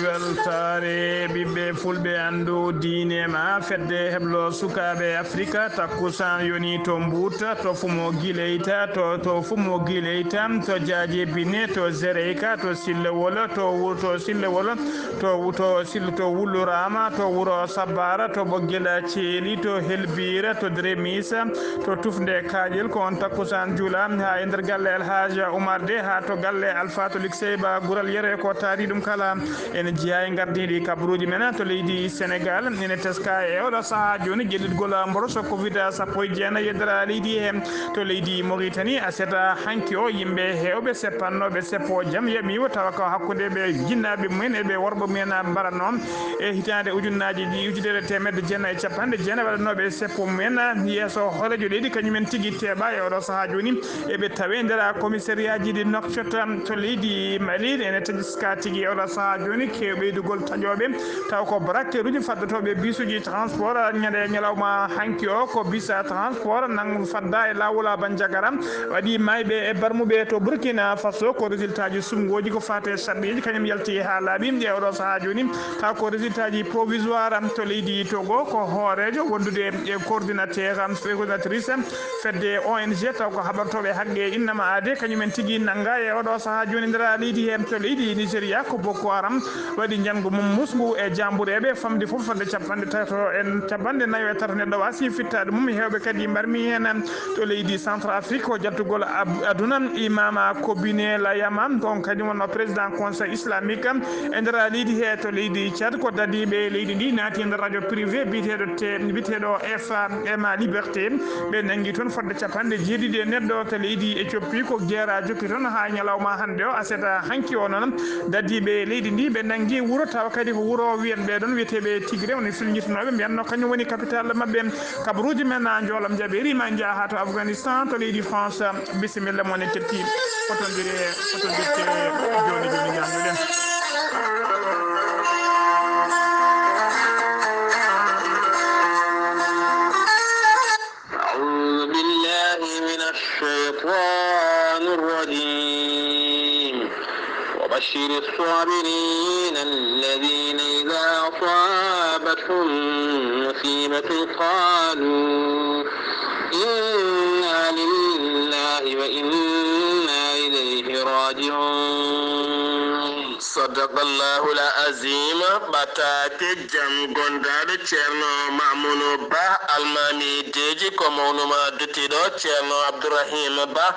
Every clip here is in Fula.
weltare ɓiɓɓe fulɓe andu diine ma fedde heblo sukaɓe afrique takkusan yoni to mbuuta to fumo guileyta to fumo guileyta to jaaje bine to zereyka to sillewol to sillewol to wullurama to wuro sabbara to ɓoggela ceeli to helbira to dremisa to tufde kaƴel ko on takkusan juula ha e nder galle alhaja oumar de ha to galle alphatolique seyba guural yere ko taari ɗum kala ene jeeya e gardiɗi kabaruji men to leydi sénégal ene teska e oɗo saaha joni jeɗɗitgol mboroso covid 19 yeddora leydi he to leydi mauritanie aseta hanki o yimɓe hewɓe seppannoɓe seppo jaam yaɓiwo tawa ko hakkude ɓe jinnaɓe mumen eɓe worɓe mumen mbaratno e hitande ujunere temedde jeenayyi e capanɗe jeenayyi waɗanoɓe seppo mumen yeeso hoolejo leydi kañumen tigui teeɓa e oɗo saaha joni eɓe tawe nder commissariat ji ɗi nokcot to leydi mali ene teska tigui e oɗo saaha joni ɓeydugol taƴoɓe taw ko bracteur uji faddotoɓe bisuji transport ñande ñalawma hanki o ko bis transport nan fadda e lawol bandiagara waɗi mayɓe e barmuɓe to burkina faso ko résultat ji sumgoji ko fate sarɗiji kañum yalti ha laaɓi e oɗo saaha joni taw ko résultat ji provisoire to leydi togo ko hoorejo wondude e coordinatrice fedde ONG taw ko haɓartoɓe haqqe innama ade kañumen tigui nangga e oɗo saaha joni nder leydi he to leydi nigéria ko boko haram waɗi janggo mum musgu e jambureɓe famde foof fadde capanɗe tato en capanɗe nayyo e tata neɗɗo wasi fittade mum hewɓe kadi mbarmi hen to leydi centre afrique ko jattugol aduna imama kobine layama on kadi wonno président conseil islamique e nder leydi he to leydi thiad ko dadiɓe leydi ndi naati nder radio privé biteɗo fma liberté ɓe nangui toon fodde capanɗe jeeɗiɗi e neɗɗo to leydi éthiopie ko guerre jokki toon ha ñalawma hande o aseta hanki o noon dadiɓe leydi ndi ɓe nangui wuuro tawa kadi ko wuuro wiyen ɓeɗon wiyeteɓe tigre woni filñitinoɓe mbiyanno kañum woni capital mabɓe kabaruji men joolam jaɓeri ma jaaha to afghanistan to leydi france bisimilla moon en tetti fotodirte joni ñamduɗen أعوذ بالله من الشيطان الرجيم وبشر الصابرين الذين إذا أصابتهم مصيبة قالوا إنا لله وإنا إليه راجعون صدق الله العظيم باتاك جام غونداد تشيرنو مامون با المامي ديجي كومونوما دوتيدو تشيرنو عبد الرحيم با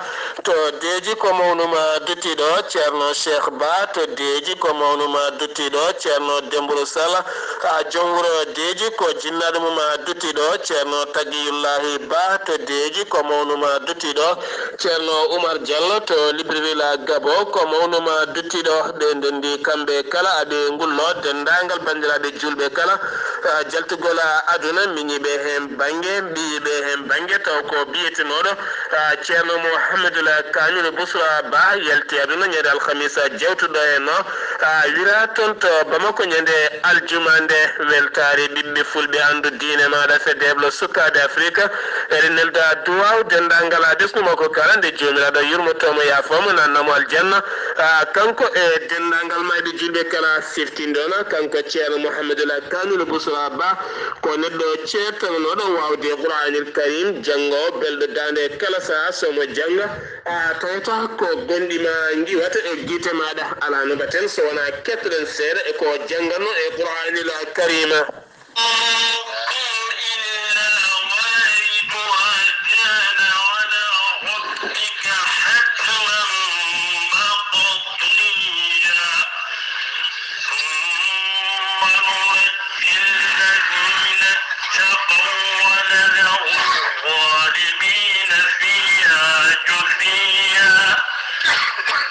تو ديجي كومونوما دوتيدو تشيرنو شيخ با تو ديجي كومونوما دوتيدو تشيرنو دمبرو سالا جونغرو ديجي كو جنادموما دوتيدو تشيرنو تاغي الله با to deji ko mawnuma duttiɗo ceerno oumar diallo to libreville gabo ko mawnuma duttiɗo ɗe ndendi kamɓe kala aɓe ngullo dendagal bandiraɓe julɓe kala jaltugol aduna miñiɓe hen banggue mbiyiɓe hen banggue taw ko biyetenoɗo ceerno mouhamadoul kamil bousra ba yalti aduna ñande alhamisa jewtuɗo hen no wira toon to bamako ñande aljuma nde weltare ɓiɓɓe fulɓe andu diine maɗa fedde heblo sukkade afrique eɗen nelda duwaw dendagal desnuma ko kala nde jomiraɗo yurmotomo yafomo nannamo aljanna kanko e dendagal mayɓe julɓe kala siftindona kanko ceerno mouhamadoul kamil bousra ba ko neɗɗo ceertanoɗo wawde qouranil karim janggo belɗo dande kala saha somo jangga tawata ko gonɗima giwata e guite maɗa ala no baten so wona kettoɗen seeɗa e ko jangganno e qouranil karima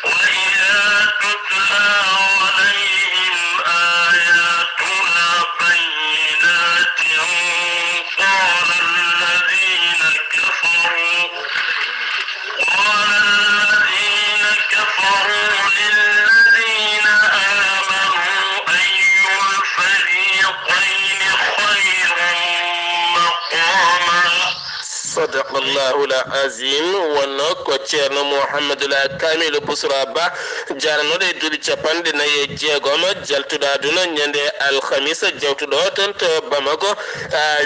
وإذا تتلى عليهم آياتنا بينات sadaqallahu al-azim wonno ko ceerno Mouhamadou Kamil Bousra Ba jaranoɗe duuɓi capanɗe nayi e jeegom jaltuɗa aduna ñande alhamisa jawtuɗo ton to Bamako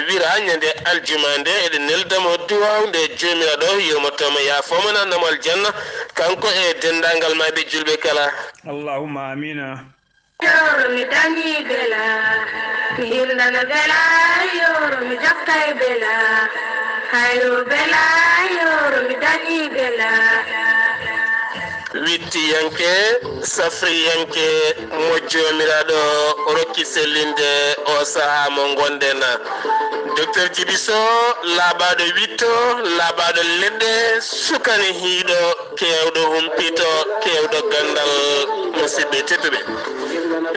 wira ñande aljuma nde eɗen neldamo duwawde jomiraɗo yewmotomo yafomana namal janna kanko e dendagal maɓe julɓe kala allahumma amina yoro mi dañi bela mi hildana bela yoro mi jaftay bela hayro bela yoro mi dañi bela wittiyanke safriyanke mo jomiraɗo rokki sellinde o saaha mo gonɗen docteur Djiby Sow laaɓaɗo witto laaɓaɗo leɗɗe sukani hiiɗo kewɗo humpito kewɗo gandal musidɓe tedduɓe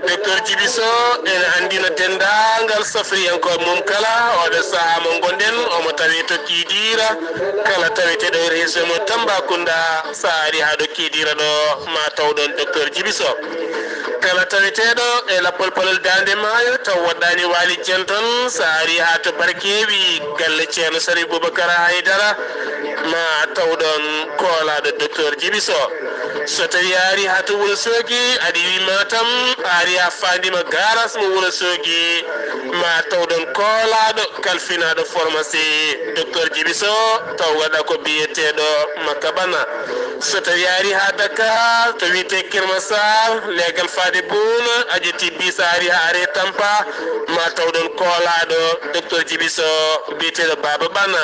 docteur Djiby Sow ene andino dendagal safriyankoɓe mum kala oɗo saaha mo gonɗen omo tawi to kiidira kala taweteɗo région mo Tambacounda sa ari haɗo kiidira ɗo ma tawɗon docteur Djiby Sow kala taweteɗo e lappol palol dande maayo taw waɗɗani waali jenton sa ari ha to barkewi galle ceerno Sari Boubacara Haydara ma tawɗon koolaɗo docteur Djiby Sow so tawi ari ha to Wourossogui aɗa wi Matam ari ha fandima garas mo Wourossogui ma tawɗon koolaɗo kalfinaɗo pharmacie docteur Djiby Sow taw waɗa ko biyeteɗo Makabana so tawi ari ha Dakar to wiyete Kirmasar legal fade bouna a ƴetti bis ari ha are Tampa ma tawɗon koolaɗo docteur Djiby Sow biyeteɗo Baba Bana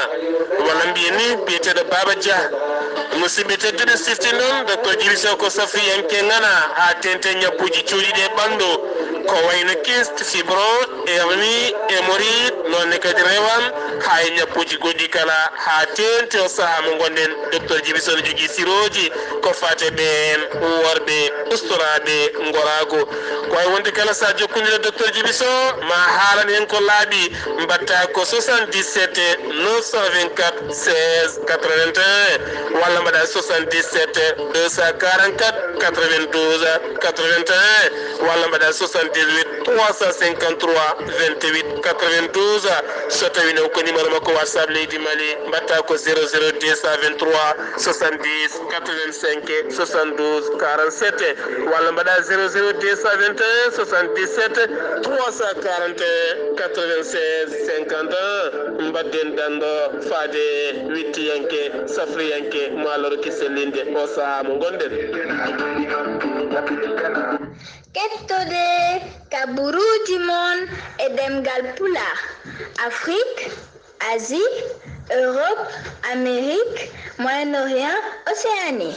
walla mbiyen ni biyeteɗo Baba Dia musidɓe tedduɓe sifti noon docteur Djiby Sow ko safiyanke ngana ha tente ñabbuji cuuɗiɗe ɓandu ko wayno kyste fibro hernie hémorroïde nonne kadi rewan ha e ñabbuji goɗɗi kala ha tente o saaha mo gonɗen docteur Djiby Sow ne jogui siroji ko fate ɓen worɓe ustoraɓe gorago ko way wonde kala sa jokkudire docteur Djiby Sow ma haalan hen ko laaɓi mbatta ko 77 924 16 81 walla mbaɗa 77 244 92 81 walla mbaɗa 78 353 28 92 so tawi no ko numéro makko WhatsApp leydi Mali mbatta ko 00 223 70 85 72 47 walla mbaɗa 00 221 77 341 96 51 mbadden dando faade wittiyanke safriyanke maaloro kisellinde o saaha mo gonɗen kettude kaburuji mon e demgal pulaar Afrique, Asie, Europe, Amérique, Moyen-Orient, Océanie.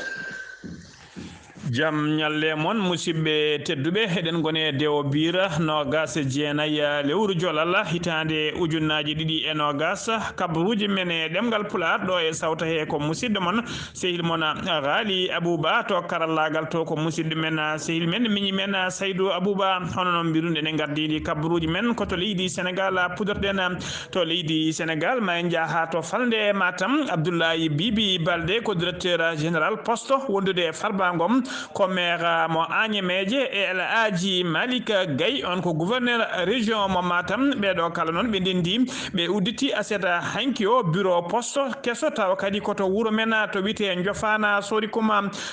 jam ñalle mon musidɓe tedduɓe eɗen gone dewo bira nogas jeenayyi lewru jolal hitande ujunnaji ɗiɗi e nogas kabaruji men e ɗemgal pular ɗo e sawta he ko musidɗo mon sehil mon Ghali Abouba to karallagal to ko musidɗo men sehil men miñi men Saydou Abouba hono noon mbirude ne gardiɗi kabaruji men koto leydi Sénégal pudorɗen to leydi Sénégal ma en jaaha to falde Matam Abdoulaye Bibi Balde ko directeur général poste wondude Farba Ngom ko maire mo Agnemeje e El Hadji Malika Gaye on ko gouverneur région mo Matam ɓeɗo kala noon ɓe ndendi ɓe udditi aseta hanki o bureau poste kesso taw kadi koto wuuro men to wiyete Jofana Sorikum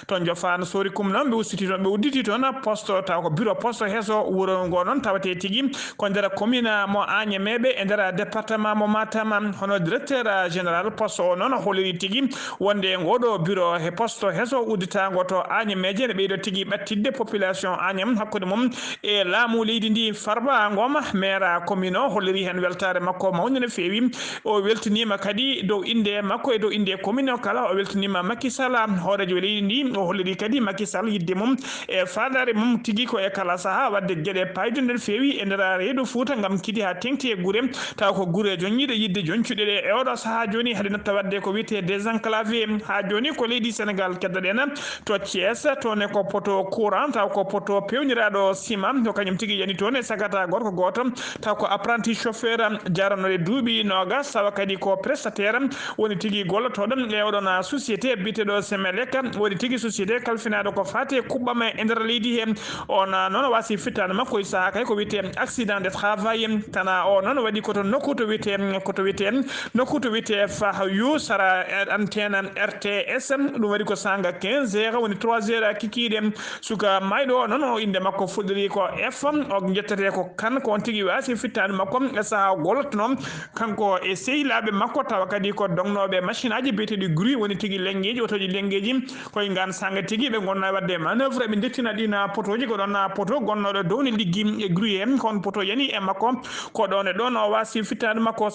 to Jofana Sorikum noon ɓe ussiti toon ɓe udditi toon poste taw ko bureau poste heso wuuro ngo noon tawate tigui ko nder commune mo Agnemeɓe e nder département mo Matam hono directeur général poste o noon holiri tigui wonde ngoɗo bureau he poste heso udditago to Agnemeje ne ɓeydo tigui ɓattidde population Agnam hakkude mum e laamu leydi ndi Farba Ngom maire commune o holliri hen weltare makko mawde no fewi o weltinima kadi dow inde makko e dow inde commune o kala o weltinima Macky Sall hoorejo leydi ndi o holliri kadi Macky Sall yidde mum e fadare mum tigui ko e kala saaha wadde gueɗe paydude no fewi e nder reedu Fouta gam kidi ha tengti e guure taw ko guure joñiɗe yidde joncuɗe ɗe e oɗo saaha joni haade natta wadde ko wiyete désenclavé ha joni ko leydi Sénégal keddoɗen to Thiès to ne ko poto courant taw ko poto pewniraɗo ciment to kañum tigi yani toon e sagata goto ko goto taw ko apprenti chauffeur jaranode duuɓi nogas tawa kadi ko prestataire woni tigi gollotoɗo e oɗon société biteɗo Semelec woni tigi société kalfinaɗo ko fate kuɓɓama e nder leydi he on noon wasi fittade makko e saaha kay ko wiyete accident de travail tana o noon waɗi koto nokku to wiyete nokku to wiyete Fahayu sara antenne RTS ɗum waɗi ko sanga 15 heures woni 3 heures kikiɗe suka mayɗo noon o inde makko fuɗɗori ko F o jettete ko kan ko on tigi wasi fittade makko e saaha gollotono kanko e sehilaɓe makko tawa kadi ko dongnoɓe machine aji biyeteɗi grue woni tigi lengueji otoji lengueji koye ngan sanga tigi ɓe gonna wadde manœuvre ɓe dettina ɗina potoji ko ɗon poto gonnoɗo dow ne liggi e grue en kon poto yani e makko ko ɗon e ɗon o wasi fittade makko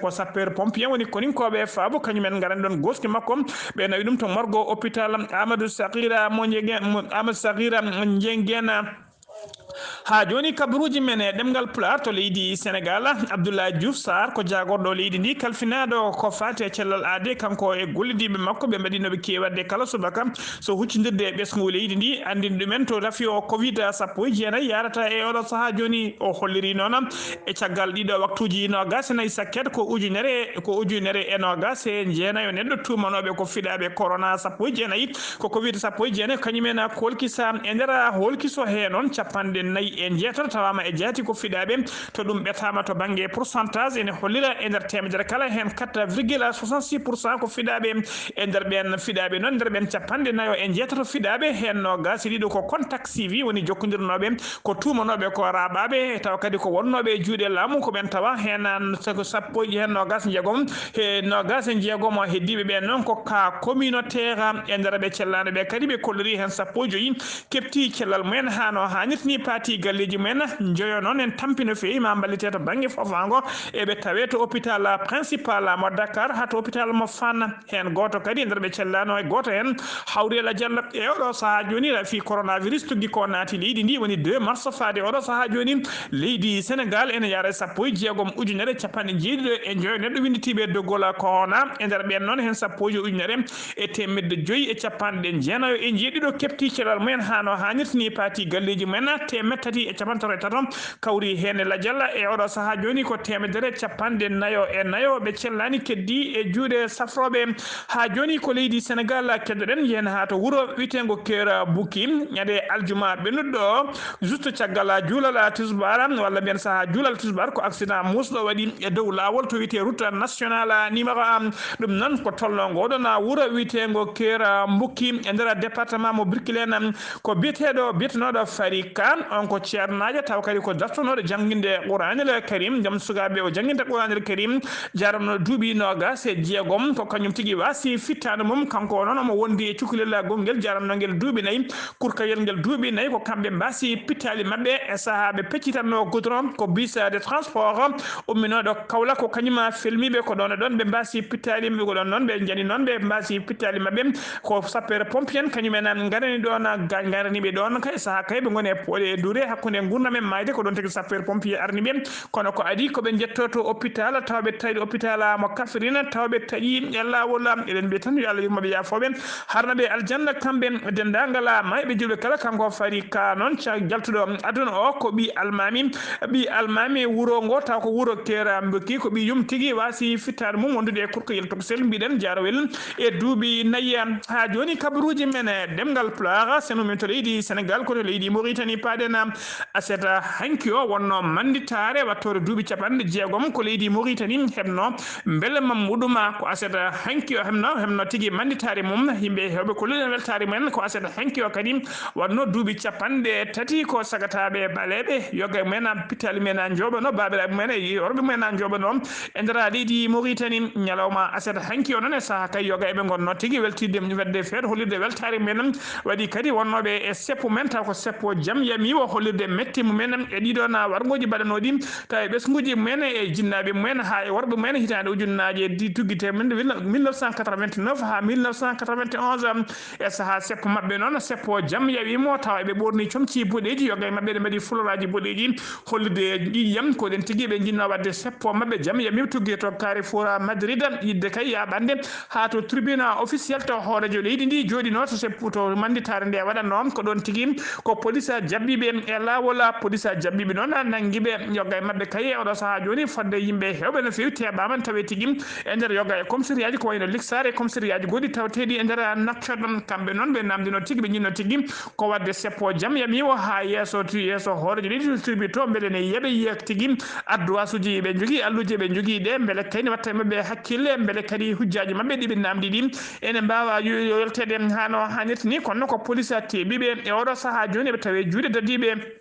ko sapeur pompier woni koninkoɓe faabo kañumen garani ɗon goski makko ɓe nawi ɗum to morgo hôpital Amadou Sakhira Ndiéguène ha joni kabaruji men e ɗemgal pular to leydi Sénégal Abdoulaye Diouf Sarr ko jagorɗo leydi ndi kalfinaɗo ko fati e cellal aade kanko e gollidiɓe makko ɓe mbaɗinoɓe kewadde kala subaka so huccidirde e ɓesgu leydi ndi andin ɗumen to rafi o covid 19 yarata e oɗo saaha joni o holliri noon e caggal ɗiɗo waktuji nogas e nayyi sakket ko ujunere e nogas e jeenayo neɗɗo tumanoɓe ko fiɗaɓe corona 19 ko covid 19 kañumen kolkisa e nder holkiso he noon capanɗe nayi e jeetato tawama e jeeti ko fiɗaɓe to ɗum ɓetama to banggue pourcentage ene hollira e nder temedere kala hen 4,66% ko fiɗaɓe e nder ɓen fiɗaɓe noon nder ɓen capanɗe nayo e jeetato fiɗaɓe hen no gasi ɗiɗo ko contact suivi woni jokkodirnoɓe ko tumanoɓe ko raɓaɓe tawa kadi ko wonnoɓe e juuɗe laamu ko ɓen tawa hen sappo hen nogas jeegom he nogas e jeegom heddiɓe ɓen noon ko ka communautaire e nder ɓe cellano ɓe kadi ɓe kollori hen sappo joyyi kepti cellal mumen hano hannirtini parti galleji mumen joyo noon en tampino feewi ma ballite to banggue fofango eɓe tawe to hôpital principal mo Dakar ha to hôpital mo Fann hen goto kadi nder ɓe cellano e goto hen Hawrela Diallo e oɗo saaha joni rafi coronavirus tuggi ko naati leydi ndi woni 2 mars faade oɗo saaha joni leydi Sénégal ene yaara sappo e jeegom ujunere capanɗe jeeɗiɗo e joyo neɗɗo winditiɓe doggol corona e nder ɓen noon hen sappo e ujunere e temedde joyyi e capanɗe jeenayo e jeeɗiɗo kepti cellal mumen hano hannirtini parti galleji mumen temed tati e capantati e tato kawri hen ladialla e oɗo saaha joni ko temedere capanɗe nayo e nayo ɓe cellani keddi e juuɗe safroɓe ha joni ko leydi Sénégal keddoɗen yen ha to wuuro witengo Kera Bouki ñande aljuma ɓennuɗo juste caggal juulal tisbar walla mbiyen saaha juulal tisbar ko accident musɗo waɗi e dow lawol to wiyete route nationale numéro 1 ɗum noon ko tolnogo oɗon wuuro witengo Kera Bouki e nder département mo Birkilene ko biyetenoɗo Fari Kane on ko ceernajo taw kadi ko dartonoɗo jangguinde Qouranil Karim jaam sukaɓe o jangguinta Qouranil Karim jaranno duuɓi nogas e jeegom ko kañum tigui wasi fittade mum kanko noon omo wondi e cukalel gonguel jarannogel duuɓi nayyi kurkayel ngel duuɓi nayyi ko kamɓe mbasi pittali mabɓe e saaha ɓe peccitanno goudron ko bus de transport umminoɗo Kaolack ko kañuma felmiɓe ko ɗon e ɗon ɓe mbasi pittali ko ɗon noon ɓe jaani noon ɓe mbasi pittali mabɓe ko sapeur pompier kañumen garani ɗon garaniɓe ɗon kay saaha kay ɓe goni e poɗe duure hakkude gurdam e mayde ko ɗon tagi sapeur pompier arni ɓe kono ko adi koɓe jettoto hôpital tawɓe tawi hôpital mo Kafrine tawɓe taƴi e lawol eɗen mbiya tan yo Allah yurmoɓe yafoɓe harnaɓe aljanna kamɓe dendagal mayɓe julɓe kala kanko Fari Ka noon jaltuɗo aduna o ko ɓi almami wuuro ngo taw ko wuuro Kera Bouki ko ɓi yum tigui wasi fittade mum wondude e kurkoyel tokosel mbiɗen jarowel e duuɓi nayyi ha joni kabaruji men e ɗemgal Pulaar senumen to leydi Sénégal koto leydi Mauritanie paɗen aseta hanki o wonno manditare wattore duuɓi capanɗe jeegom ko leydi Mauritanie hebno beele mammuɗuma ko aseta hanki o hebno tigui manditare mum yimɓe hewɓe ko leydi weltare mumen ko aseta hanki o kadi wanno duuɓi capanɗe tati ko sagataɓe ɓaleɓe yoga mumen pittali men joɓano babiraɓe mumen e yorɓe mumen joɓano e nder leydi Mauritanie ñalawma aseta hanki o noon e saaha kay yoga eɓe gonno tigui weltirde wadde feere hollirde weltare mumen waɗi kadi wonnoɓe e seppu men taw ko seppo jaam yami o holli hollirde metti mumen e ɗiɗo na wargoji mbaɗanoɗi tawi ɓesguji mumen e jinnaɓe mumen ha e worɓe mumen hitande ujunnaje tuggite 1989 ha 1991 e saaha seppo mabɓe noon seppo jaam yawimo tawa ɓe ɓorni comci boɗeji yoga e mabɓe ɗe mbaɗi fulolaji boɗeji hollirde ƴiƴam koɗen tigui ɓe jinno wadde seppo mabɓe jaam yami tuggue to Carrefour Madrid yidde kay yaɓande ha to tribunal officiel to hoorejo leydi ndi joɗino to seppu to manditare nde waɗanno ko ɗon tigui ko police jabbiɓe e lawol police jabbiɓe noon nanguiɓe yoga e mabɓe kay oɗo saaha joni fodde yimɓe hewɓe no fewi teɓama tawi tigui e nder yoga e commissariat aji ko wayno Lixare commissariat aji goɗɗi tawateɗi e nder Nouakchott kamɓe noon ɓe namdino tigui ɓe jinno tigui ko wadde seppo jaam yamiwo ha yesso hoorejo leydi tribu to beele ne yeeɓe yiyek tigui adduwasuji ɓe jogui alluje ɓe jogui ɗe beele kayni watta mabɓe hakkille beele kadi hujjaji mabɓe ɗiɓe namdi ɗi ene mbawa yoltede hano hannirta ni kono ko police teɓiɓe e oɗo saaha joni ɓe tawe juuɗe dadiɓe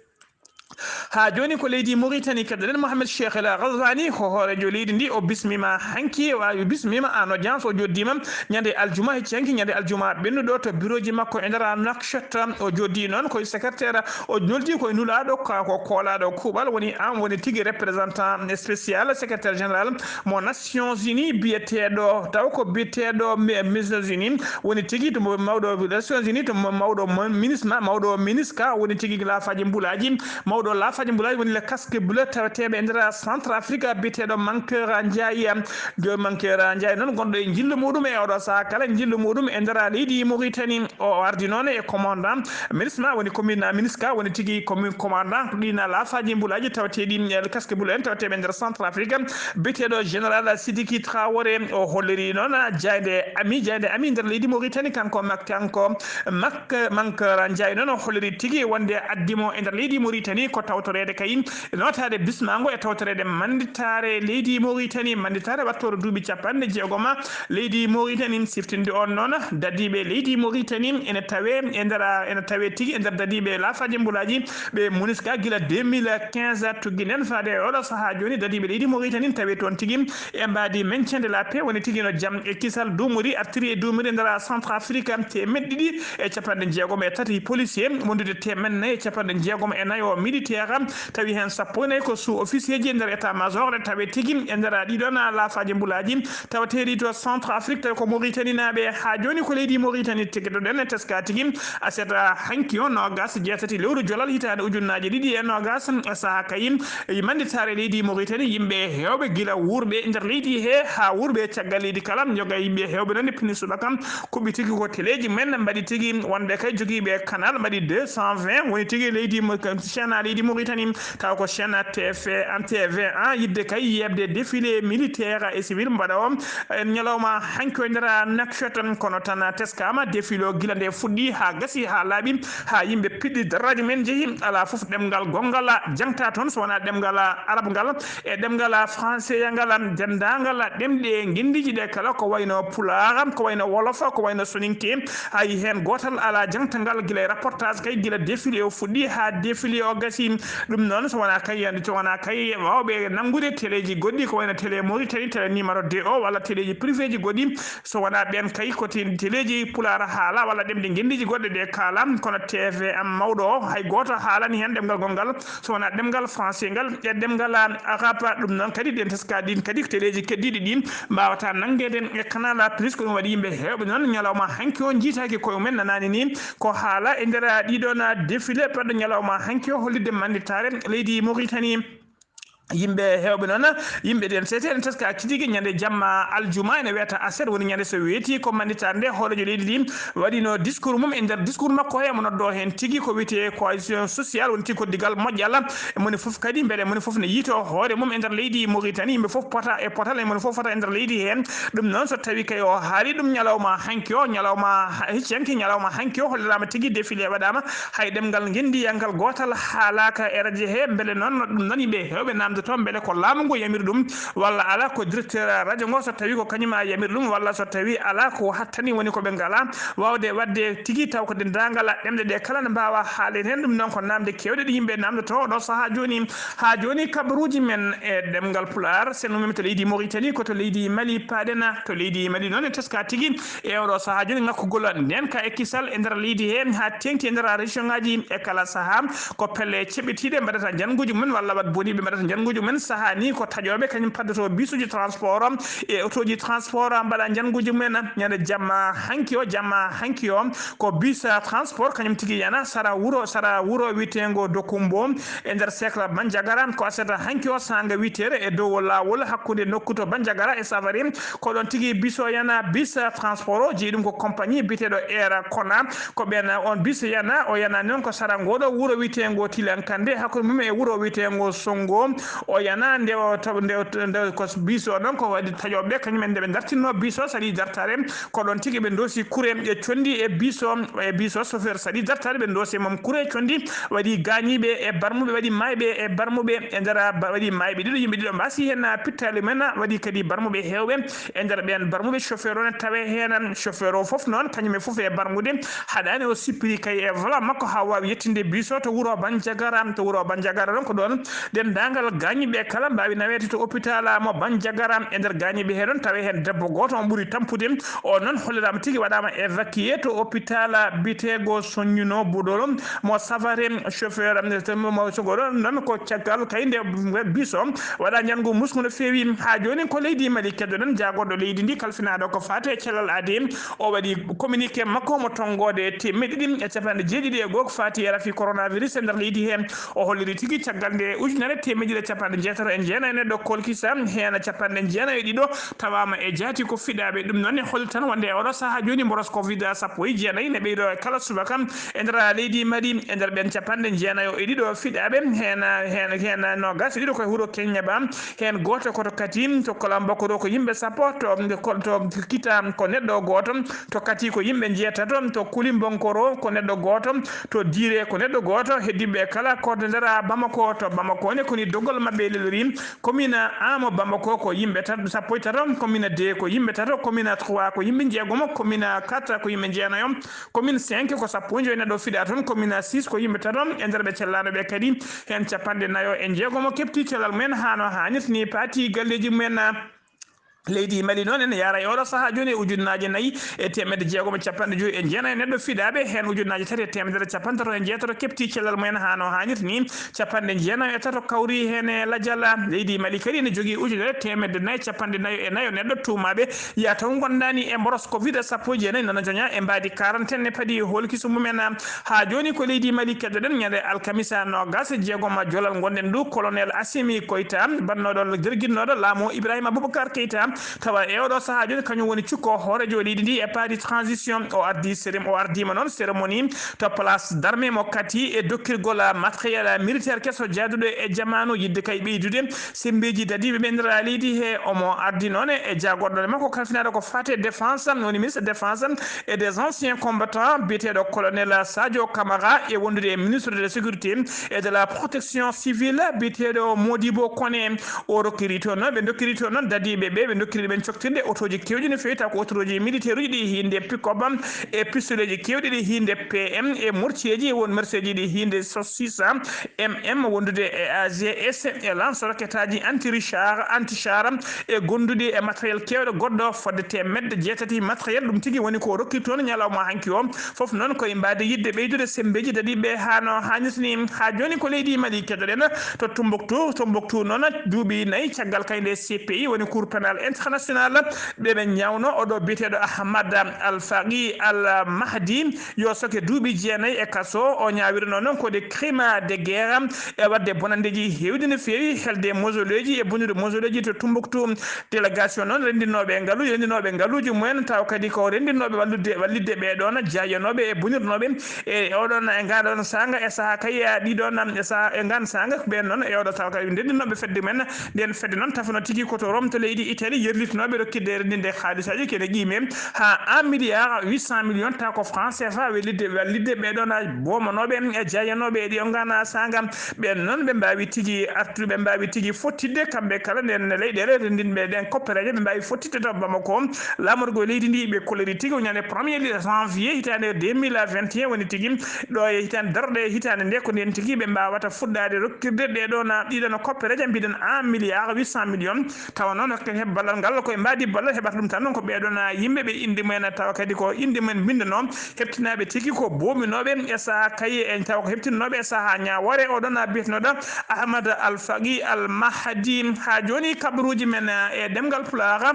ha joni ko leydi Mauritanie kadaren Mohamed Cheikh El Ghazouani ko hoorejo leydi ndi o bismima hanki wawi bismima en audience o joddima ñande aljuma hecci ñande aljuma ɓennuɗo to bureau ji makko e nder Nouakchott o joddi noon koye secrétaire o noldi koye nulaɗo ko koolaɗo kuuɓal woni an woni tigui représentant spécial secrétaire général mo Nations Unies biyeteɗo taw ko biyeteɗo Nations Unies woni tigui to mawɗo Nations Unies to mawɗo MINUSCA woni tigui laafaji mbulaji mawɗo laafaji mbulaji woni le casque bleu taweteɓe e nder centre afrique biyeteɗo Mankeur Ndiaye noon gonɗo e jillu muɗum e oɗo saaha kala jillu muɗum e nder leydi Mauritanie o ardi noon e commandant MINUSMA woni commune MINUSCA woni tigui commune commandant ɗina laafaji mbulaji taweteɗi le casque bleu en taweteɓe e nder centre afrique biyeteɗo général Sidiki Traoré o holliri noon jayde ami nder leydi Mauritanie kanko Mankeur Ndiaye noon o holliri tigui wonde addimo e nder leydi Mauritanie ko tawtorede kay notade bismango e tawtorede manditare leydi Mauritanie manditare wattoro duuɓi 60 leydi Mauritanie siftinde on noon dadiɓe leydi Mauritanie ene tawe tigui e nder dadiɓe laafaji mbulaji ɓe MINUSCA guila 2015 tugginen faade oɗo saaha joni dadiɓe leydi Mauritanie tawe toon tigui e mbadi maintien de la paix woni tigui no jaam e kisal duumori artiri e duumori e nder centre afrique temeɗɗe ɗiɗi e 63 policier wondude 464 o militaire tawi hen 14 ko sous officier ji e nder état major e tawe tigui e nder ɗiɗon laafaji mbulaji tawateɗi to centre afrique tawi ko Mauritanie naɓe ha joni ko leydi Mauritanie tiggueɗoɗen teska tigui aseta hanki o nogas jeetati lewru jolal hitande ujunnaje ɗiɗi e nogas saaha kayim manditare leydi Mauritanie yimɓe hewɓe guila wurɓe e nder leydi he ha wurɓe caggal leydi kala joga yimɓe hewɓe noon pinisuɓa kam kuɓɓi tigui ko téléji men mbaɗi tigui wonɓe kay joguiɓe canal mbaɗi 220 woni tigui leydi chaîne leydi Mauritanie taw ko chaîne TV1 yidde kay yebde défilé militaire et civil mbaɗa o ñalawma hanki e nder Nouakchott kono tan teskama défilé o guila nde fuɗɗi ha gasi ha laaɓi ha yimɓe piɗɗi daraji men jeehi ala foof ɗemgal gongal jangta toon so wona ɗemgal arabe ngal e ɗemgal français ngal dendagal ɗemɗe guindiji ɗe kala ko wayno pulaar ko wayno wolof ko wayno soninke hay hen gotal ala jangtangal guila reportage kay guila défilé o fuɗɗi ha défilé o gasi ɗum noon so wona kay wawɓe nangude téléji goɗɗi ko wayno télé Mauritanie télé numéro 2 o walla téléji privé ji goɗɗi so wona ɓen kay ko téléji pulaar haala walla ɗemɗe guindiji goɗɗe ɗe kaala kono TV am mawɗo o hay goto haalani hen ɗemgal gongal so wona ɗemgal français ngal e ɗemgal arabe ɗum noon kadi ɗen teska ɗin kadi téléji keddiɗi ɗin mbawata nangede e canal plus ko ɗum waɗi yimɓe hewɓe noon ñalawma hanki o jiitaki koye mumen nanani ni ko haala e nder ɗiɗon défilé paɗɗo ñalawma hanki o hollidde manditare leydi Mauritanie yimɓe hewɓe noon yimɓe ɗen seten teska tigui ñande jamma aljuma ene wiyata aset woni ñande so weeti ko manditare nde hoorejo leydi ndi waɗino discours mum e nder discours makko he mo noddo hen tigui ko wiyete cohésion sociale woni tigui ko digal moƴƴal moni foof kadi beele moni foof ne yiito hoore mum e nder leydi Mauritanie yimɓe foof pota e potal e moni foof fota e nder leydi hen ɗum noon so tawi kay o haali ɗum ñalawma hanki o ñalawma heccenki ñalawma hanki o hollirama tigui défilé waɗama hay ɗemgal guendiyangal gotal haalaka e radio he beele noon ɗum noon yimɓe hewɓe namde namde to mbele ko laamu ngo yamiri ɗum walla ala ko directeur radio ngo so tawi ko kañuma yamiri ɗum walla so tawi ala ko hattani woni ko ɓe ngala wawde wadde tigi taw ko dendangala ɗemɗe ɗe kala ne mbawa haalede hen ɗum noon ko namde kewɗe ɗe yimɓe namde to ɗo saaha joni ha joni kabaruji men e ɗemgal pular sen umimi to leydi Mauritanie ko to leydi Mali paɗena to leydi Mali noon e teska tigui e oɗo saaha joni ngakkugol nden ka ekkisal e nder leydi he ha tengti e nder région ngaji e kala saaha ko pelle ceɓɓitiɗe mbaɗata janguji mumen walla wat boniɓe mbaɗata janguji mumen saaha ni ko taƴoɓe kañum paddoto bisuji transport e auto ji transport mbaɗa janguji mumen ñande jamma hanki o ko bus transport kañum tigui yana sara wuro witengo dokumbo e nder secla Bandiagara ko asata hanki o sanga witere e dow lawol hakkude nokkuto Bandiagara e Savary ko ɗon tigui bus o yana bus transport o jeeyi ɗum ko compagnie biteɗo Air Kona ko ɓen on bus yana o yana noon ko sara ngoɗo wuro witengo Tilankande hakkude mum e wuro witengo Songo o yana nde ko bus o ɗon ko waɗi taƴoɓe kañumen nde ɓe dartinno bus o saɗi dartare ko ɗon tigui ɓe doosi kure e condi e bus o chauffeur saɗi dartare ɓe doosi mom kure condi waɗi gañiɓe e barmuɓe waɗi mayɓe e barmuɓe e nder waɗi mayɓe ɗiɗo yimɓe ɗiɗo mbasi hen pittali men waɗi kadi barmuɓe hewɓe e nder ɓen barmuɓe chauffeur o ne tawe hen chauffeur o foof noon kañumen foof e barmude haɗani o sippiri kay e volant makko ha wawi yettinde bus o to wuro Bandiagara ɗon ko ɗon dendagal gañiɓe kala mbawi nawete to hôpital mo Bandiagara e nder gañiɓe he ɗon tawe hen debbo goto on ɓuuri tampude o noon hollirama tigui waɗama évacué to hôpital bitego Soñuno Budol mo Savary chauffeur mo sogoɗo noon ko caggal kayde bus o waɗa jangu musgu no fewi ha joni ko leydi Mali keddoɗen jagoɗo leydi ndi kalfinaɗo ko fate cellal adi o waɗi communiqué makko mo tongode temedde ɗiɗi e capanɗe jeeɗiɗi e goho ko fati e rafi coronavirus e nder leydi he o holliri tigui caggal nde ujunere temedde ɗiɗi e capanɗe jeetato e jeenayi neɗɗo kolkisa hen capanɗe jeenayi ɗiɗo tawama e jaati ko fiɗaɓe ɗum noon ne holli tan wonde e oɗo saaha joni mboros covid sappo e jeenayi ne ɓeydo e kala subaka e nder leydi Mali e nder ɓen capanɗe jeenayi e ɗiɗo fiɗaɓe hen nogas ɗiɗo koye wuuro Keññaba hen goto koto kati to Kolambako ko yimɓe sappo to Kita ko neɗɗo goto to Kati ko yimɓe jeetato to Kulimbonkoro ko neɗɗo goto to Dire ko neɗɗo goto heddiɓe kala ko nder Bamako to Bamako ne koni doggol mabɓe lelori commune Amo Bamako ko yimɓe sappo e tato commune 2 ko yimɓe tato commune 3 ko yimɓe jeegomo commune 4 ko yimɓe jeenayo commune 5 ko sappo e joyi neɗɗo fiɗa toon commune 6 ko yimɓe tato e nder ɓe cellanoɓe kadi hen capanɗe nayo e jeegomo kepti cellal mumen hano hannirta ni paati galleji mumen leydi Mali noon ene yara e oɗo saaha joni ujunnaje 4 e temedde jeegomo capanɗe joyi e jeenayi neɗɗo fiɗaɓe hen ujunnaje 3 e temedere capantato e jeetato kepti cellal mumen hano hannirta ni capanɗe jeenayi e tato kawri hen e ladial leydi Mali kadi ne jogui ujunere temedde 4 capanɗe nayo e nayo neɗɗo tumaɓe ya taw gondani e mboros covid sappo e jeenayi nana joña e mbadi quarantaine ne paadi holkiso mumen ha joni ko leydi Mali keddoɗen ñande alkamisa nogas jeegom jolal gonɗen du colonel Assimi Koïta bannoɗo jirguinnoɗo laamu Ibrahima Boubacar Keïta tawa e oɗo saaha joni kañum woni cukko hoorejo leydi ndi e paadi transition o ardima noon cérémonie to place d'armée mo Kati e dokkirgol matériel militaire kesso jaaduɗo e jamanu yidde kay ɓeydude sembeji dadiɓe ɓe nder leydi he omo ardi noon e jagorɗo makko kalfinaɗo ko fate défense woni ministre défense et des anciens combattants biyeteɗo colonel Sadio Camara e wondude e ministre de la sécurité et de la protection civile biyeteɗo Modibo Koné o rokkiri toon ɓe dokkiri toon noon dadiɓe ɓe dokkiri ɓen coktirde autoji kewɗi no fewi taw ko autoji militaire uji ɗi hinde pick-up e pistoleji kewɗi ɗi hinde PM e mortieji won merceji ɗi hinde 6 mm wondude e AGS e lance roquette aji anti-char e gondude e matériel kewɗo goɗɗo fodde temedde jeetati matériel ɗum tigui woni ko rokki toon ñalawma hanki o foof noon koye mbade yidde ɓeydude sembeji dadiɓe hano hannirtani ha joni ko leydi Mali keddoɗen to Tombouctou noon duuɓi 4 caggal kayde CPI woni cour pénal international ɓeɓe ñawno oɗo biyeteɗo Ahmad Al-Faqi Al-Mahdi yo soke duuɓi 9 e kaso o ñawirno noon ko de crime de guerre e wadde bonandeji hewdi no fewi helde mausoleji e bonnude mausoleji to Tombouctou délégation noon rendinoɓe ngaluji mumen taw kadi ko rendinoɓe wallidde ɓeɗon jayanoɓe e bonirnoɓe e oɗon e ngaɗon sanga e saaha kay ɗiɗon e saaha e ngan sanga ɓen noon e oɗo taw kadi rendinoɓe fedde men nden fedde noon tafano tigui koto Rome to leydi Italie yerlitinoɓe rokkidde rendinde haalisaji kene ƴiime ha 1 milliard 800 millions taw ko franc CFA wallidde ɓeɗon bomanoɓe e jeyanoɓe e ɗi gana sagam ɓen noon ɓe mbawi tigi artude ɓe mbawi tigi fottidde kamɓe kala nden leyɗele rendinɓe ɗen koppereje ɓe mbawi fottidde to Bamako lamorgo leydi ndi ɓe kolori tigi ñande 1er janvier hitande 2021 woni tigi ɗo e hitande darde hitande nde ko nden tigi ɓe mbawata fuɗɗade rokkirde ɗiɗon koppereje mbiɗen 1 milliard 800 millions tawa noon hokke heɓ ballal ngal koye mbadi ballal heɓata ɗum tan noon ko ɓeɗon yimɓeɓe inde mumen tawa kadi ko inde mumen bindano heɓtinaɓe tigi ko bominoɓe e saaha kayi en tawa ko heɓtinoɓe e saaha ñawore oɗon biyetenoɗo Ahmad Al-Faqi Al-Mahdi ha joni kabaruji men e demgal Pulaar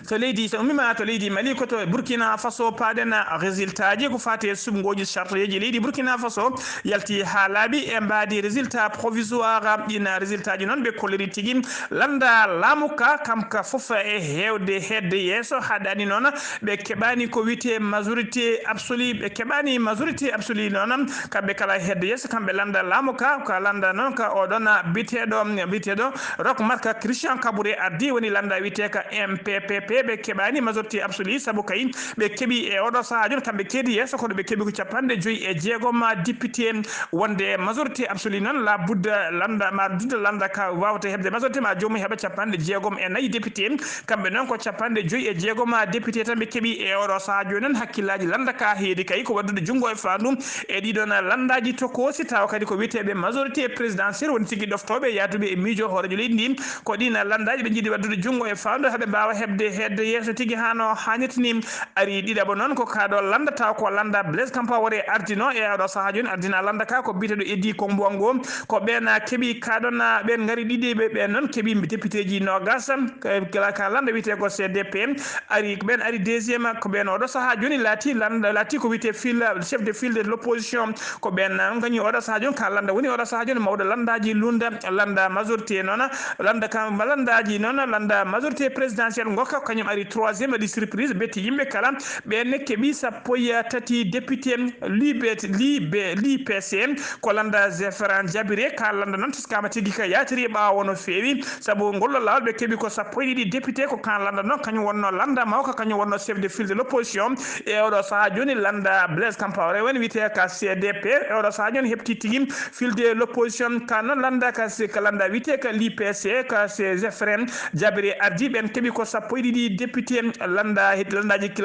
to leydi so ummima to leydi Mali ko to Burkina Faso paɗen résultat ji ko fati e subgoji charteji leydi Burkina Faso yalti ha laaɓi e mbadi résultat provisoire ɗina résultat ji noon ɓe kolliri tigui landa laamuka kam ka foof e hewde hedde yesso haɗani noon ɓe keɓani ko wiyete majorité absolue ɓe keɓani majorité absolue noon kamɓe kala hedde yesso kamɓe landa laamuka ka landa noon ka oɗon biteɗo Roch Marc Christian Kabouré ardi woni landa wiyeteka MPP ɓe keɓani majorité absolue saabu kay ɓe keeɓi e oɗo saaha joni kamɓe keedi yesso kono ɓe keeɓi ko 56 député wonde majorité absolue noon la budde landa ka wawata hebde majorité ma jomum heeɓa 64 député kamɓe noon ko 56 député tan ɓe keeɓi e oɗo saaha joni noon hakkillaji landa ka heedi kay ko waddude junggo e fandu e ɗiɗon landaji tokosi tawa kadi ko wiyeteɓe majorité présidentielle woni tigui ɗoftoɓe yaduɓe e miijo hoorejo leydi ndi ko ɗin landaji ɓe jiiɗi waddude junggo e fandu haaɓe mbawa hebde yesso tigui hano hannirtini ari ɗiɗaɓo noon ko kaɗo landa taw ko landa Blaise Compaoré ardino e oɗo saaha joni ardina landa ka ko biteɗo Eddy Kombo ko ɓen keeɓi kaɗon ɓen gaari ɗiɗiɓe ɓen noon keeɓi député ji nogas ka landa wiyete ko CDP ari ɓen ari deuxiéme ko ɓen oɗo saaha joni laati ko wiyete chef de file de l'opposition ko ɓen gañi oɗo saaha joni ka landa woni oɗo saaha joni mawɗo landaji lunda landa majorité noon landa majorité présidentielle gokka kañum ari 3e waɗi surprise betti yimɓe kala ɓenne keeɓi 13 député l'IPC ko landa Zéphrin Diabiré ka landa noon tiskama tigui ka yatiri ɓawo no feewi saabu ngollo lawol ɓe keeɓi ko 12 député ko kan landa noon kañum wonno landa mawka kañum wonno chef de file de l'opposition e oɗo saaha joni landa Blaise Compaoré woni wiyete ka CDP e oɗo saaha joni heɓti tigui file de l'opposition ka noon landa ka landa wiyete ka l'IPC ka Zéphrin Diabiré ardi ɓen keeɓi ko 12 député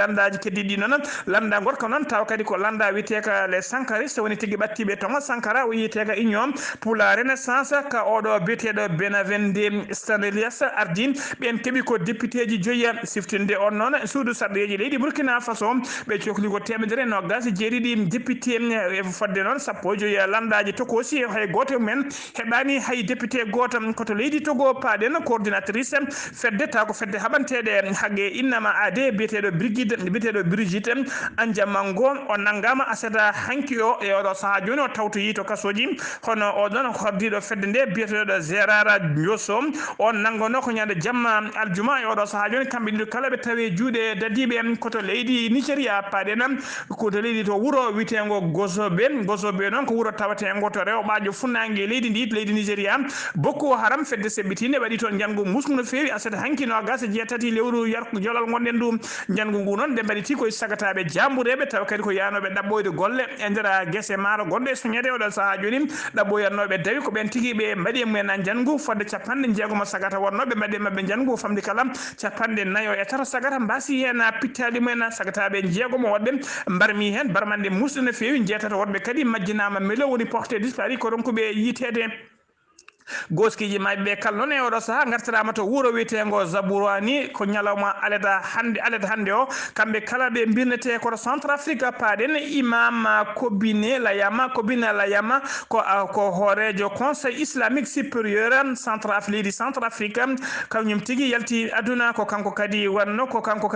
landaji keddiɗi noon landa gorko noon taw kadi ko landa wiyeteka les sankariste woni tigui ɓattiɓe Thomas Sankara o yiyeteka union pour la renaissance ka oɗo biyeteɗo Benavente Stanelias ardi ɓen keeɓi ko député ji 5 siftinde on noon suudu sarɗeji leydi Burkina Faso ɓe cohli ko 120 député e fodde noon 15 landaji tokosi hay goto men heɓani hay député goto koto leydi Togo paɗen coordinatrice fedde taw ko fedde haɓanteɗe hagge innama ade biyeteɗo Brigitte Andiamango o nanggama asata hanki o e oɗo saaha joni o tawtoyi to kasoji hono oɗon hordiɗo fedde nde biyeteɗo Gérard Ndiosso o nangono ko ñande jamma aljuma e oɗo saaha joni kamɓe ɗiɗo kala ɓe tawi juuɗe dadiɓe koto leydi Nigéria paɗen koto leydi to wuuro witego Gozobe noon ko wuuro tawatego to rewɓajo funnague leydi ndi leydi Nigéria Boko Haram fedde seɓɓitinde waɗi toon janggo musgu no fewi asata hanki no gas jeetati lewru jolal gonɗen ɗum janggo ngu noon ɓe mbaɗiti koye sagataɓe jambureɓe tawa kadi ko yanoɓe ɗaɓɓoyde golle e nder guese maaro gonɗo e soñede oɗon saaha joni ɗaɓɓoyannoɓe dawi ko ɓen tigui ɓe mbaɗi mumen janggo fodde 50 sagata wonnoɓe mbaɗi mabɓe janggo famdi kala 54 sagata mbasi hen pittaɗi mumen sagataɓe 6 wonɓe mbarmi hen barmande musɗo no fewi jeetata wonɓe kadi majjinama melo woni porté disparu ko ronkuɓe yitede goskiji mabɓe kala noon e oɗo saaha gartirama to wuuro wiyetego Zabourani ko ñalawma aleda hande o kamɓe kala ɓe birnete koto Centrafrique paɗen imam Kobine Layama ko hoorejo conseil islamique supérieur leydi Centrafrique kañum tigui yalti aduna ko kanko kadi wonno ko kanko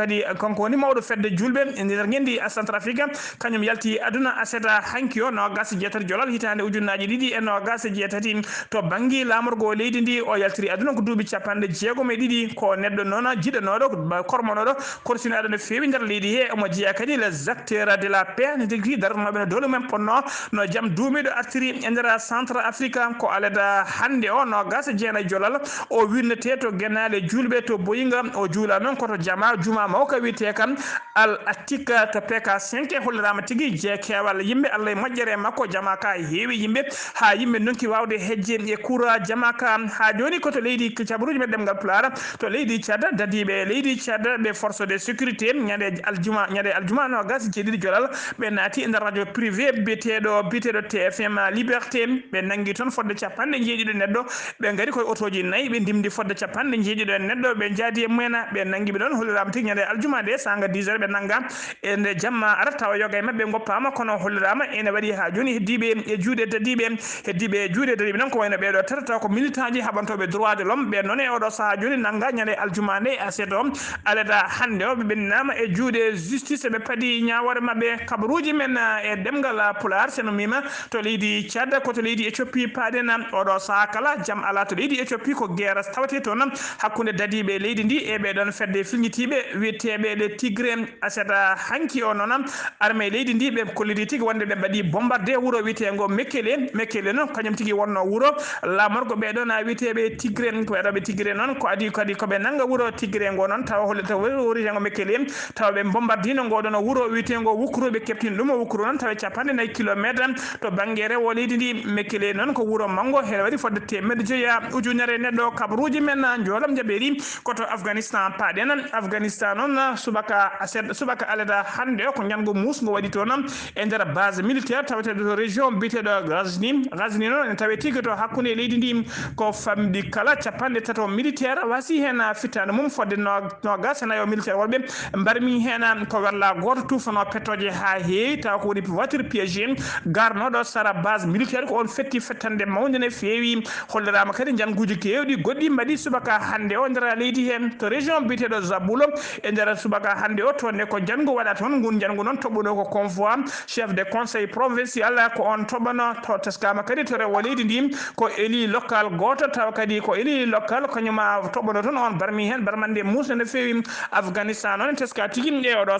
woni mawɗo fedde julɓe e nder gendi Centrafrique kañum yalti aduna aseta hanki o no gas jeetati jolal hitande ujunnaji ɗiɗi e no gas jeetati to banggue ndi lamorgo leydi ndi o yaltiri aduna ko duubi capande jeegom e ɗiɗi ko neɗɗo noon jiɗanoɗo kormonoɗo kortinaɗo no feewi nder leydi he omo jeeya kadi les acteurs de la paix ne tigui daranoɓe no dole men ponno no jaam duumiɗo artiri e nder centre afrique ko aleda hande o no gasa jeena jolal o winnete to guenale julɓe to boyinga o juula noon koto jama juma mawka wiyete kam al attika to pk 5 hollirama tigui je kewal yimɓe allah e moƴƴere makko jama ka heewi yimɓe ha yimɓe donki wawde hejje e coura jama ka ha joni koto leydi cabaruji men ɗemgal pulaar to leydi Tchad dadiɓe leydi Tchad ɓe force de sécurité ñande aljuma no gasi jeeɗiɗi jolal ɓe naati e nder radio privé biteɗo TFM liberté ɓe nangui toon fodde capanɗe jeeɗiɗo neɗɗo ɓe gari koye otoji nayyi ɓe dimdi fodde capanɗe jeeɗiɗo neɗɗo ɓe jaadi e mumen ɓe nangui ɓe ɗon hollirama tigui ñande aljuma de sanga 10 heures ɓe nangga e nde jamma arata tawa yoga e mabɓe goppama kono hollirama ene waɗi ha joni heddiɓe e juuɗe dadiɓe noon ko wayno ɓeɗo tata ko militant ji haɓantoɓe droit de l'homme ɓe noon e oɗo saaha joni nangga ñande aljuma nde aset o aleda hande o ɓe ɓenninama e juuɗe justice ɓe paadi ñawore mabɓe kabaruji men e ɗemgal pulaar seno mima to leydi Tchad ko to leydi Éthiopie paaɗen oɗo saaha kala jaam ala to leydi Éthiopie ko guerre tawate toon hakkude dadiɓe leydi ndi e ɓeɗon fedde filñitiɓe wiyeteɓe les tigre aseta hanki o noon armée leydi ndi ɓe kollidi tigui wonde ɓe mbaɗi bombardé wuuro wiyetego Mekele noon kañum tigui wonno wuuro lamorgo ɓeɗon wiyeteɓe tigre ko waɗoɓe tigre noon ko adi kadi koɓe nanga wuuro tigre ngo noon tawa hollita wuritego Mekele tawa ɓe bombardino ngoɗon wuuro wiyetego Wukro ɓe keptini ɗum Wukro noon tawa 4 kilométre to banggue rewo leydi ndi Mekele noon ko wuuro manggo hele waɗi fodde temedde joyya ujunere neɗɗo kabaruji men jolam jaɓeri koto Afghanistan paaɗen Afghanistan noon subaka aleda hande ko ñango musgo waɗi toon e nder base militaire tawateɗo to région biteɗo Ghazni noon en tawi tigui to hakkude leydi ndi ko famɗi kala 37 militaire wasi hen fittade mum fodde nogas nayo militaire wonɓe mbarmi hen ko walla goto tufano pettoje ha heewi tawa ko woni voiture piégé garnoɗo sara base militaire ko on fetti fettande mawde ne feewi hollirama kadi janguji kewɗi goɗɗi mbaɗi subaka hande o nder leydi hen to région biteɗo Zabulo e nder subaka hande o tonne ko jangu waɗa toon ngun jangu noon toɓɓuɗo ko convoi chef de conseil provincial ko on toɓano to teskama kadi to rewo leydi ndi ko élu local goto tawa kadi ko élu local kañuma toɓɓano toon on barmi hen barmande musde no feewi Afghanistan noon teska tigui e oɗo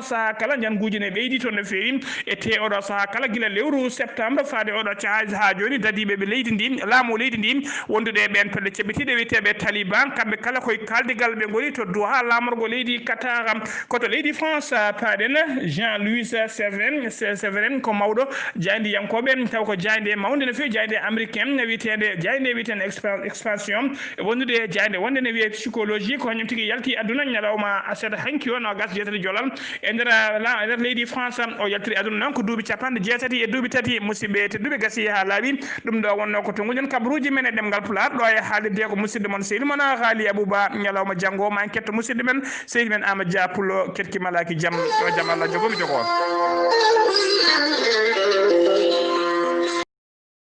saaha kala janguji ne ɓeydi toon no feewi e te oɗo saaha kala guila lewru septembre faade oɗo cahaji ha joni dadiɓe ɓe leydi ndi laamu leydi ndi wondude e ɓen pelle ceɓɓitiɗe wiyeteɓe taliban kamɓe kala koye kaldigal ɓe goni to Doha lamorgo leydi Qatar koto leydi France paaɗen Jean-Louis Séverin ko mawɗo jaydiyankoɓe taw ko jayde mawde no fewi jayde américain wiyeten expansion wondude e jayde wonde ne wiye psychologie ko hañum tigui yalti aduna ñalawma aseɗa hanki o no gas jeetati jolal e nder leydi France o yaltiri aduna noon ko duuɓi 63 musidɓe tedduɓe gasi ha laaɓi ɗum ɗo wonno ko tonguɗen kabaruji men e ɗemgal pulaar ɗo e haalirde ko musidɗo moon seydi moon haali Abouba ñalawma janggo ma en ketto musidɗo men seydi men Amadou Dia Pullo ketki malaki jaam yo jaam Allah jogomi jogo